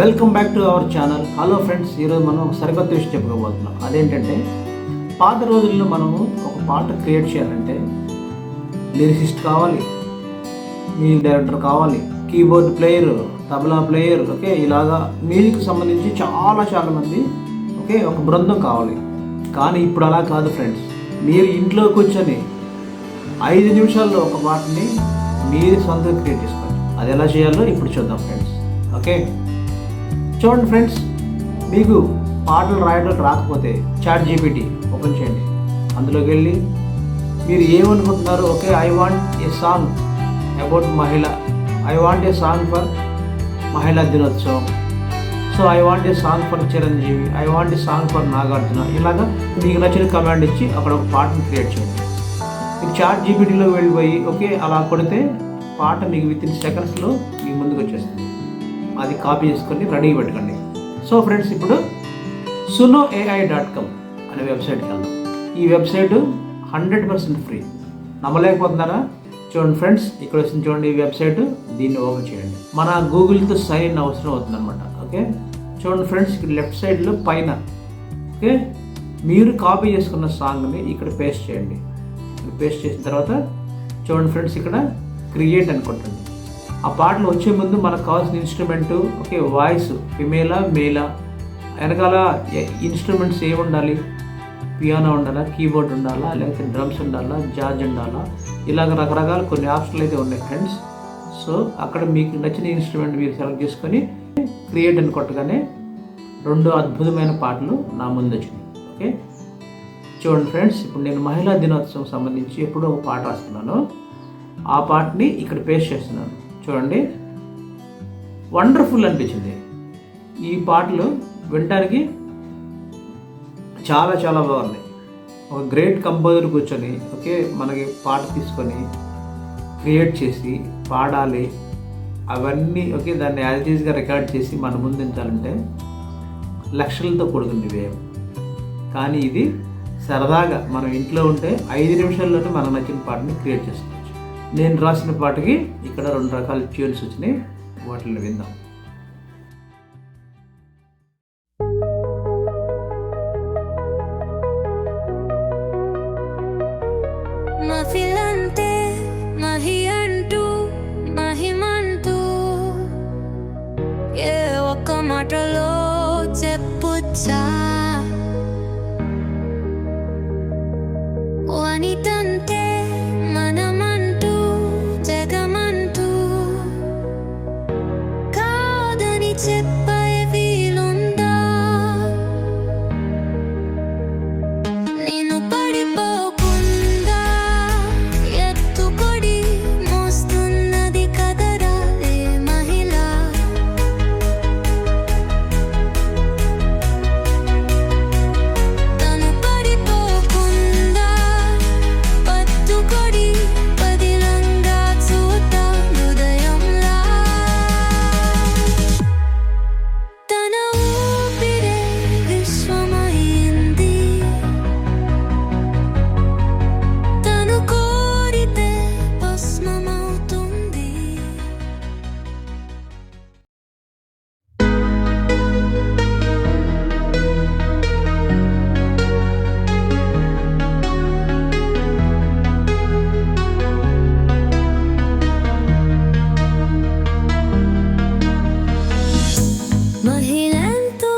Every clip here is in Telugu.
Welcome back to our channel. Hello friends, ఈరోజు మనం ఒక సరికొత్త విషయం చెప్పుకోబోతున్నాం. అదేంటంటే, పాత రోజుల్లో మనము ఒక పాట క్రియేట్ చేయాలంటే లిరిసిస్ట్ కావాలి, మ్యూజిక్ డైరెక్టర్ కావాలి, keyboard player, tabla player, okay, ఇలాగా మ్యూజిక్కి సంబంధించి చాలా మంది ఒక బృందం కావాలి. కానీ ఇప్పుడు అలా కాదు ఫ్రెండ్స్. మీరు ఇంట్లో కూర్చొని 5 నిమిషాల్లో ఒక పాటని మీరు సొంతంగా క్రియేట్ చేసుకోవచ్చు. అది ఎలా చేయాలో ఇప్పుడు చూద్దాం ఫ్రెండ్స్. ఓకే, చూడండి ఫ్రెండ్స్, మీకు పాటలు రాయడం రాకపోతే చాట్ జీపీటీ ఓపెన్ చేయండి. అందులోకి వెళ్ళి మీరు ఏమనుకుంటున్నారు, okay, I want a song about మహిళ, I want a song for మహిళా దినోత్సవం, so I want a song for Chiranjeevi, I want a song for Nagarjuna, ఇలాగా మీకు నచ్చిన కమాండ్ ఇచ్చి అక్కడ ఒక పాటను క్రియేట్ చేయండి. మీరు చాట్ జీపీటీలో వెళ్ళిపోయి ఓకే అలా కొడితే పాట మీకు వితిన్ సెకండ్స్లో మీ ముందుకు వచ్చేస్తుంది. అది కాపీ చేసుకొని రెడీగా పెట్టుకోండి. సో ఫ్రెండ్స్, ఇప్పుడు sunoai.com అనే వెబ్సైట్కి వెళ్దాం. ఈ వెబ్సైట్ 100% ఫ్రీ. నమ్మలేకపోతున్నారా? చూడండి ఫ్రెండ్స్, ఇక్కడ వచ్చింది చూడండి ఈ వెబ్సైట్. దీన్ని ఓపెన్ చేయండి. మన గూగుల్తో సైన్ ఇన్ అవసరం అవుతుంది అనమాట. ఓకే, చూడండి ఫ్రెండ్స్, ఇక్కడ లెఫ్ట్ సైడ్లో పైన ఓకే మీరు కాపీ చేసుకున్న సాంగ్ని ఇక్కడ పేస్ట్ చేయండి. పేస్ట్ చేసిన తర్వాత చూడండి ఫ్రెండ్స్, ఇక్కడ క్రియేట్ అనుకుంటుంది. ఆ పాటలు వచ్చే ముందు మనకు కావాల్సిన ఇన్స్ట్రుమెంటు ఓకే వాయిస్ ఫిమేలా మేలా, వెనకాల ఇన్స్ట్రుమెంట్స్ ఏమి ఉండాలి, పియానో ఉండాలా, కీబోర్డ్ ఉండాలా, లేకపోతే డ్రమ్స్ ఉండాలా, జాజ్ ఉండాలా, ఇలాగ రకరకాల కొన్ని ఆప్షన్లు అయితే ఉన్నాయి ఫ్రెండ్స్. సో అక్కడ మీకు నచ్చిన ఇన్స్ట్రుమెంట్ మీరు సెలెక్ట్ చేసుకొని క్రియేట్ అని కొట్టగానే 2 అద్భుతమైన పాటలు నా ముందు వచ్చినాయి. ఓకే, చూడండి ఫ్రెండ్స్, ఇప్పుడు నేను మహిళా దినోత్సవం సంబంధించి ఎప్పుడో ఒక పాట రాస్తున్నాను. ఆ పాటని ఇక్కడ పేస్ట్ చేస్తున్నాను. చూడండి, వండర్ఫుల్ అనిపించింది. ఈ పాటలు వినడానికి చాలా బాగున్నాయి. ఒక గ్రేట్ కంపోజర్ కూర్చొని ఓకే మనకి పాట తీసుకొని క్రియేట్ చేసి పాడాలి, అవన్నీ ఓకే దాన్ని యాజ్ ఈజ్గా రికార్డ్ చేసి మన ముందు ఉంచాలంటే లక్షలతో కూడుకుంది వ్యయం. కానీ ఇది సరదాగా మనం ఇంట్లో ఉంటే 5 నిమిషాల్లోనే మనకు నచ్చిన పాటని క్రియేట్ చేసుకోవచ్చు. నేను రాసిన పాటకి ఇక్కడ 2 రకాల ట్యూన్స్ వచ్చినాయి, వాటిని విందాం. మహిళంటే మహి అంటూ మహిమంటూ ఏ ఒక్క మాటలో చెప్పుచ్చా, వనితంటే మనమంటూ జగమంటూ కాదని చెప్పే వీలుందా, నేను పడిపోకుండా ఎత్తుకొడి మోస్తున్నది కదరా ఏ మహిళ, తను పడిపోకుండా పట్టుకొడి పదిలంగా చూద్దా హృదయంలా, తన ఊపిరే విశ్వమైంది, తను కోరితే భస్మమవుతుంది. మహిళంతో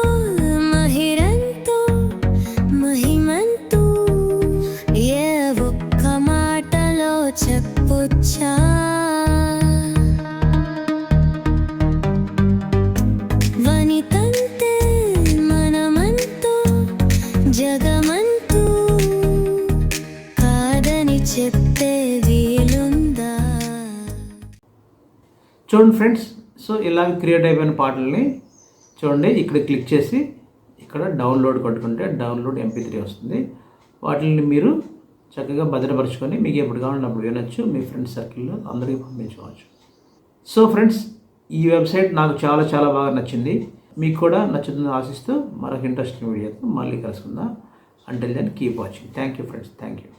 మహిరంతో మహిమంతూ ఏ ఒక్క మాటలో చెప్పుచ్చా, వనితంతే మనమంటూ జగమంటూ కాదని చెప్పే వీలుందా. చూడండి ఫ్రెండ్స్, సో ఇలాగ క్రియేట్ అయిపోయిన పాటల్ని చూడండి, ఇక్కడ క్లిక్ చేసి ఇక్కడ డౌన్లోడ్ కొట్టుకుంటే డౌన్లోడ్ MP3 వస్తుంది. వాటిని మీరు చక్కగా భద్రపరచుకొని మీకు ఎప్పుడు కావాలంటే అప్పుడు వినొచ్చు. మీ ఫ్రెండ్స్ సర్కిల్లో అందరికీ పంపించవచ్చు. సో ఫ్రెండ్స్, ఈ వెబ్సైట్ నాకు చాలా బాగా నచ్చింది. మీకు కూడా నచ్చుతుందని ఆశిస్తూ మరొక ఇంట్రెస్టింగ్ వీడియోతో మళ్ళీ కలుసుకుందాం. Until then keep watching. Thank you friends, thank you.